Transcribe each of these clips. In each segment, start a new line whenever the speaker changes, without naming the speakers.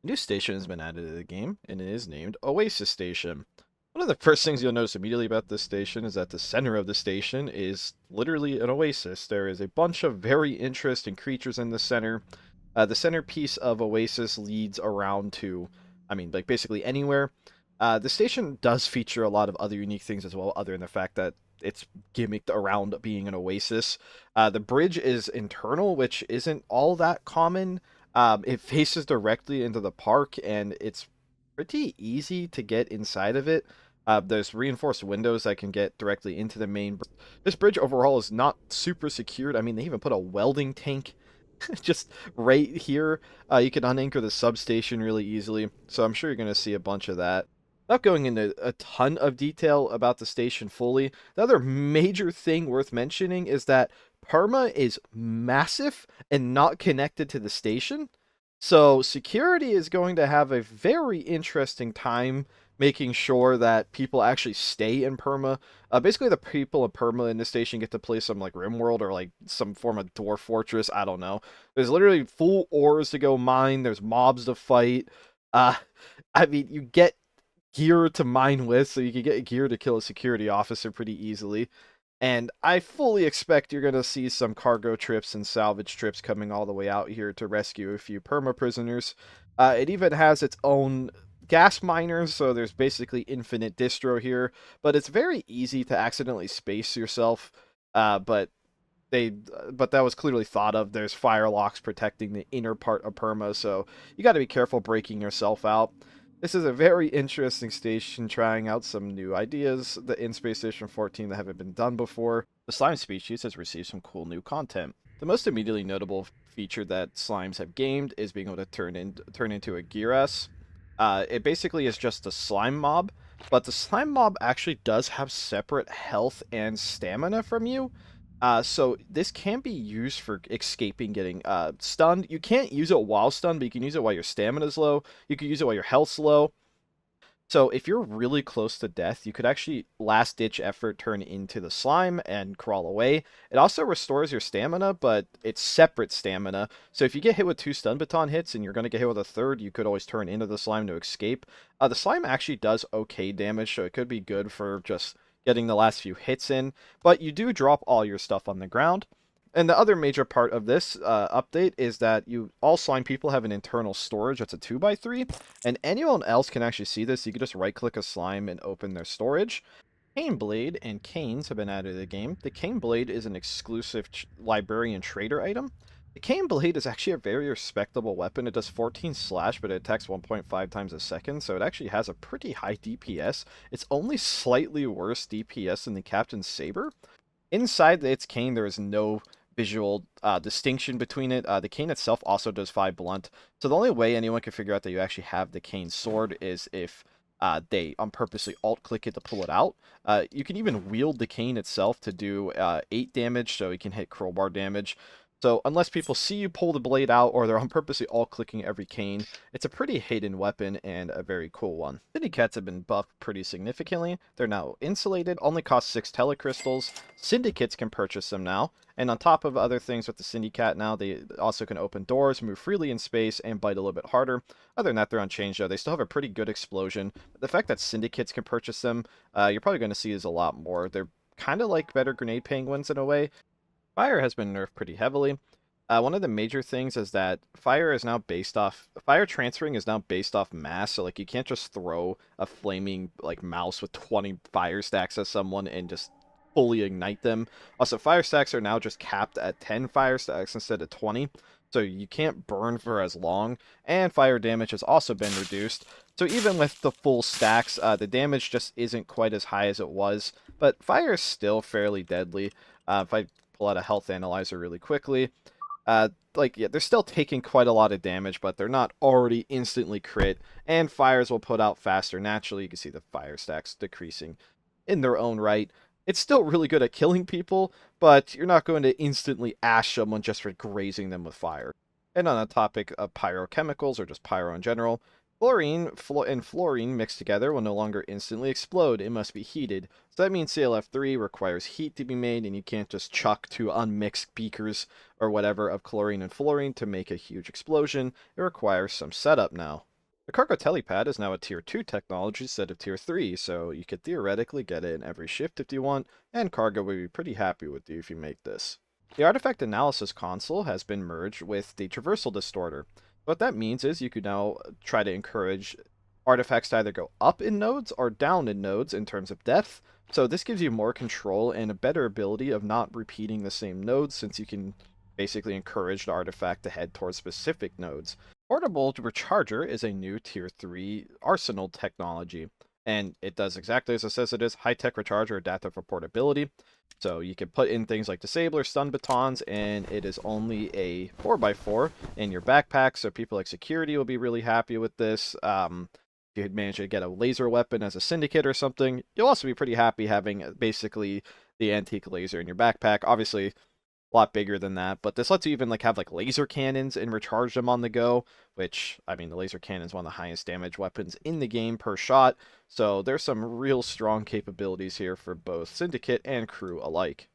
A new station has been added to the game, and it is named Oasis Station. One of the first things you'll notice immediately about this station is that the center of the station is literally an oasis. There is a bunch of very interesting creatures in the center. The centerpiece of Oasis leads around to, like basically anywhere. The station does feature a lot of other unique things as well, other than the fact that it's gimmicked around being an oasis. The bridge is internal, which isn't all that common. It faces directly into the park, and it's pretty easy to get inside of it. There's reinforced windows that can get directly into the main. This bridge overall is not super secured. I mean, they even put a welding tank just right here. You can unanchor the substation really easily, so I'm sure you're going to see a bunch of that. Without going into a ton of detail about the station fully, the other major thing worth mentioning is that perma is massive and not connected to the station. So security is going to have a very interesting time making sure that people actually stay in perma. Basically, the people in perma in this station get to play some like RimWorld or like some form of dwarf fortress. I don't know. There's literally full ores to go mine. There's mobs to fight. Uh, you get gear to mine with, so you can get gear to kill a security officer pretty easily. And I fully expect you're going to see some cargo trips and salvage trips coming all the way out here to rescue a few perma prisoners. It even has its own gas miners, so there's basically infinite distro here, but it's very easy to accidentally space yourself. But they but that was clearly thought of. There's fire locks protecting the inner part of perma, so you got to be careful breaking yourself out. This is a very interesting station, trying out some new ideas in Space Station 14 that haven't been done before. The slime species has received some cool new content. The most immediately notable feature that slimes have gained is being able to turn into a Geras. It basically is just a slime mob, but the slime mob actually does have separate health and stamina from you. So this can be used for escaping getting stunned. You can't use it while stunned, but you can use it while your stamina's low. You can use it while your health's low. So if you're really close to death, you could actually last ditch effort turn into the slime and crawl away. It also restores your stamina, but it's separate stamina. So if you get hit with 2 stun baton hits and you're going to get hit with a third, you could always turn into the slime to escape. The slime actually does okay damage, so it could be good for just getting the last few hits in, but you do drop all your stuff on the ground. And the other major part of this update is that all slime people have an internal storage that's a 2x3, and anyone else can actually see this. You can just right-click a slime and open their storage. Cane Blade and Canes have been added to the game. The Cane Blade is an exclusive librarian trader item. The Cane Blade is actually a very respectable weapon. It does 14 slash, but it attacks 1.5 times a second, so it actually has a pretty high DPS. It's only slightly worse DPS than the Captain's Saber. Inside its cane, there is no visual distinction between it. The cane itself also does 5 blunt, so the only way anyone can figure out that you actually have the cane sword is if they purposely alt-click it to pull it out. You can even wield the cane itself to do 8 damage, so you can hit crowbar damage. So unless people see you pull the blade out or they're on purposely alt-clicking every cane, it's a pretty hidden weapon and a very cool one. Syndicats have been buffed pretty significantly. They're now insulated, only cost 6 telecrystals. Syndicates can purchase them now. And on top of other things with the Syndicate now, they also can open doors, move freely in space, and bite a little bit harder. Other than that, they're unchanged though. They still have a pretty good explosion. The fact that Syndicates can purchase them, you're probably going to see is a lot more. They're kind of like better grenade penguins in a way. Fire has been nerfed pretty heavily. One of the major things is that fire transferring is now based off mass, so like you can't just throw a flaming like mouse with 20 fire stacks at someone and just fully ignite them. Also, fire stacks are now just capped at 10 fire stacks instead of 20, so you can't burn for as long, and fire damage has also been reduced. So even with the full stacks, the damage just isn't quite as high as it was, but fire is still fairly deadly. If I pull out a health analyzer really quickly, yeah, they're still taking quite a lot of damage, but they're not already instantly crit, and fires will put out faster naturally. You can see the fire stacks decreasing in their own right. It's still really good at killing people, but you're not going to instantly ash someone just for grazing them with fire. And on the topic of pyrochemicals, or just pyro in general, chlorine and fluorine mixed together will no longer instantly explode. It must be heated. So that means CLF3 requires heat to be made, and you can't just chuck 2 unmixed beakers or whatever of chlorine and fluorine to make a huge explosion. It requires some setup now. The cargo telepad is now a tier 2 technology instead of tier 3, so you could theoretically get it in every shift if you want, and cargo would be pretty happy with you if you make this. The artifact analysis console has been merged with the Traversal Distorter. What that means is you could now try to encourage artifacts to either go up in nodes or down in nodes in terms of depth. So this gives you more control and a better ability of not repeating the same nodes, since you can basically encourage the artifact to head towards specific nodes. Portable Recharger is a new tier 3 arsenal technology, and it does exactly as it says it is: high-tech recharger adaptive for portability. So you can put in things like disabler, stun batons, and it is only a 4x4 in your backpack, so people like security will be really happy with this. If you manage to get a laser weapon as a syndicate or something, you'll also be pretty happy having basically the antique laser in your backpack. Obviously, a lot bigger than that, but this lets you even have laser cannons and recharge them on the go, which, I mean, the laser cannon is one of the highest damage weapons in the game per shot, so there's some real strong capabilities here for both syndicate and crew alike.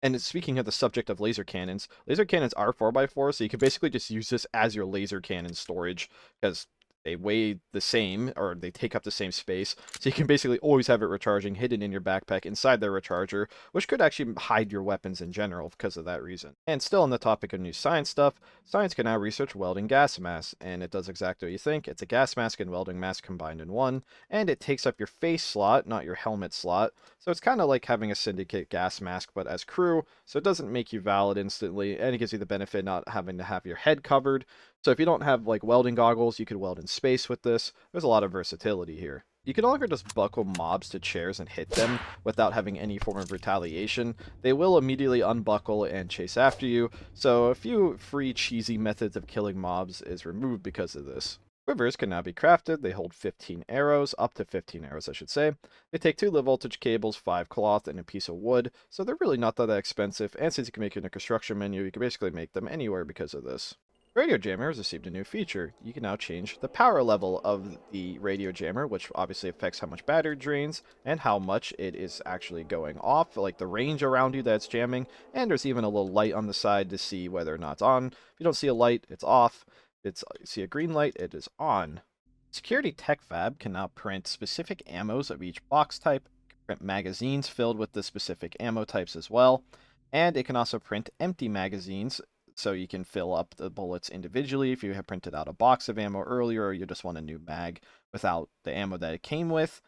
And speaking of the subject of laser cannons are 4x4, so you can basically just use this as your laser cannon storage, because they weigh the same, or they take up the same space, so you can basically always have it recharging hidden in your backpack inside the recharger, which could actually hide your weapons in general because of that reason. And still on the topic of new science stuff, science can now research welding gas masks, and it does exactly what you think. It's a gas mask and welding mask combined in one, and it takes up your face slot, not your helmet slot, so it's kind of like having a syndicate gas mask, but as crew, so it doesn't make you valid instantly, and it gives you the benefit not having to have your head covered. So if you don't have welding goggles, you could weld in space with this. There's a lot of versatility here. You can no longer just buckle mobs to chairs and hit them without having any form of retaliation. They will immediately unbuckle and chase after you, so a few free cheesy methods of killing mobs is removed because of this. Quivers can now be crafted. They hold 15 arrows, up to 15 arrows I should say. They take 2 low voltage cables, 5 cloth, and a piece of wood, so they're really not that expensive, and since you can make it in a construction menu, you can basically make them anywhere because of this. Radio Jammer has received a new feature. You can now change the power level of the Radio Jammer, which obviously affects how much battery drains and how much it is actually going off, like the range around you that's jamming, and there's even a little light on the side to see whether or not it's on. If you don't see a light, it's off. If you see a green light, it is on. Security Techfab can now print specific ammos of each box type, print magazines filled with the specific ammo types as well, and it can also print empty magazines, so you can fill up the bullets individually if you have printed out a box of ammo earlier, or you just want a new mag without the ammo that it came with.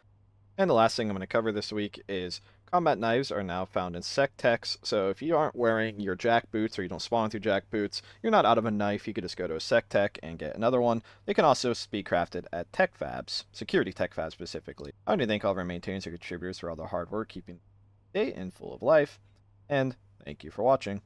And the last thing I'm going to cover this week is combat knives are now found in SecTechs, so if you aren't wearing your jack boots or you don't spawn through jack boots, you're not out of a knife, you could just go to a SecTech and get another one. They can also be crafted at Techfabs, security Techfabs specifically. I want to thank all of our maintainers and contributors for all their hard work keeping day and full of life, and thank you for watching.